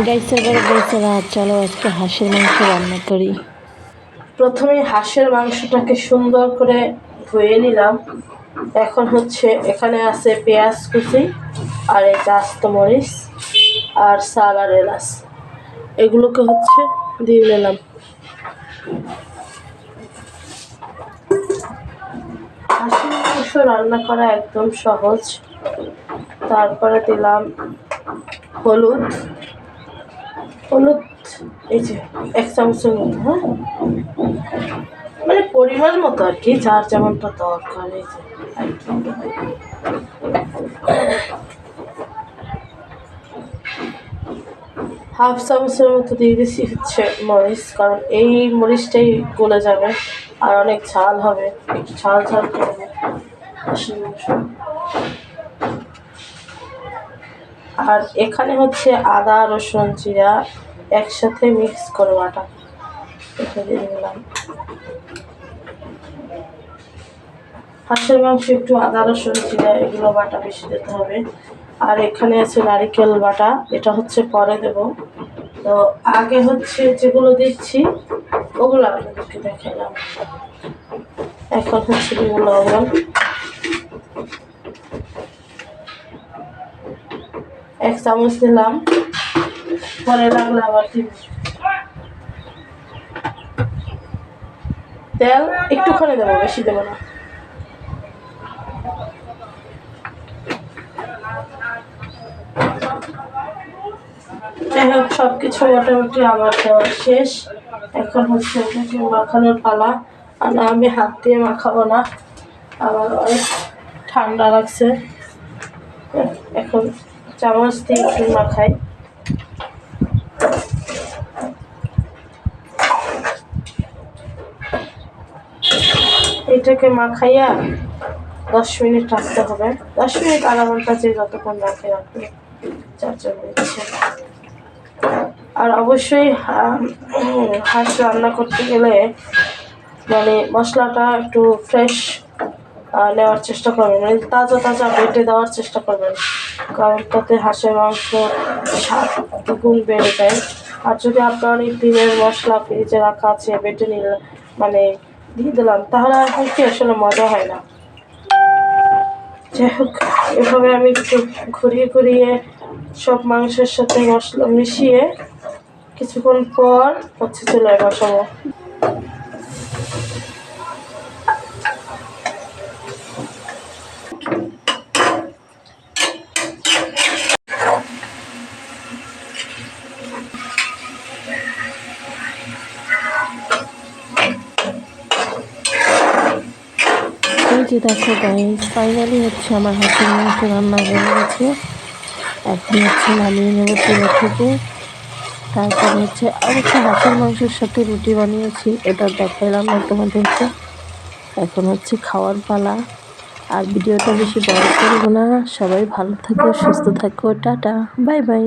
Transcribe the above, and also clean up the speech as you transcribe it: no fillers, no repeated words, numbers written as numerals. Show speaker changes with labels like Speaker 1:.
Speaker 1: গাইছেরা চলো আজকে হাঁসের মাংস রান্না করি।
Speaker 2: প্রথমে হাঁসের মাংসটাকে সুন্দর করে ধুয়ে নিলাম। এখন হচ্ছে এখানে আছে পেঁয়াজ কুচি আর এটা আস্ত মরিচ আর চাল আর এলাচ, এগুলোকে হচ্ছে দিয়ে নিলাম। হাঁসের মাংস রান্না করা একদম সহজ। তারপরে দিলাম হলুদ এই যে 1 চামচের মতো, হ্যাঁ, মানে পরিমাণ মতো আর কি, যার যেমনটা দরকার। এই যে 1/2 চামচের মতো দিয়ে দিচ্ছি হচ্ছে মরিচ, কারণ এই মরিচটাই গলে যাবে আর অনেক ঝাল হবে, একটু ঝাল করবে হাঁসের মাংস। আর এখানে হচ্ছে আদা রসুন জিরা একসাথে মিক্স করে বাটা, এটা দিয়ে দিলাম। হাঁসের মাংস একটু আদা রসুন জিরা এগুলো বাটা বেশি দিতে হবে। আর এখানে আছে নারিকেল বাটা, এটা হচ্ছে পরে দেব। তো আগে হচ্ছে যেগুলো দিচ্ছি ওগুলো আপনাদেরকে দেখালাম। এখন হচ্ছে লবণ 1 চামচ দিলাম, পরে লাগলে আবার দিব। তেল একটুখানি দেবো, বেশি দেবো না। যাই হোক, সবকিছু মোটামুটি আমার দেওয়া শেষ। এখন হচ্ছে এটাকে মাখানোর পালা। আর আমি হাত দিয়ে মাখাবো না, আমার অনেক ঠান্ডা লাগছে। এখন চামচ দিয়ে একটু মাখাই। এটাকে মাখাইয়া 10 মিনিট রাখতে হবে। 10 মিনিট আধা ঘন্টা, যে যতক্ষণ রাখতে ইচ্ছে। আর অবশ্যই হাঁস রান্না করতে গেলে মানে মশলাটা একটু ফ্রেশ নেওয়ার চেষ্টা করবেন, মানে তাজা বেটে দেওয়ার চেষ্টা করবেন, কারণ তাতে হাঁসের মাংস স্বাদ দ্বিগুণ বেড়ে যায়। আর যদি আপনার অনেক দিনের মশলা ফ্রিজে রাখা আছে বেটে নিলে মানে দিয়ে দিলাম, তাহলে আর কি আসলে মজা হয় না। যাই হোক, এভাবে আমি একটু ঘুরিয়ে সব মাংসের সাথে মশলা মিশিয়ে কিছুক্ষণ পর হচ্ছে চুলায় বসাবো।
Speaker 1: এই যে দেখো গাইস, ফাইনালি হচ্ছে আমার হাঁসের মাংস রান্না হয়ে গেছে। এখন হচ্ছে নামিয়ে নেব চুলা থেকে। তারপরে হচ্ছে অবশ্যই হাঁসের মাংসের সাথে রুটি বানিয়েছি, এটা দেখাইলাম না তোমাদেরকে। এখন হচ্ছে খাওয়ার পালা। আর ভিডিওটা বেশি বড় করবো না। সবাই ভালো থাকো, সুস্থ থাকো, টাটা, বাই বাই।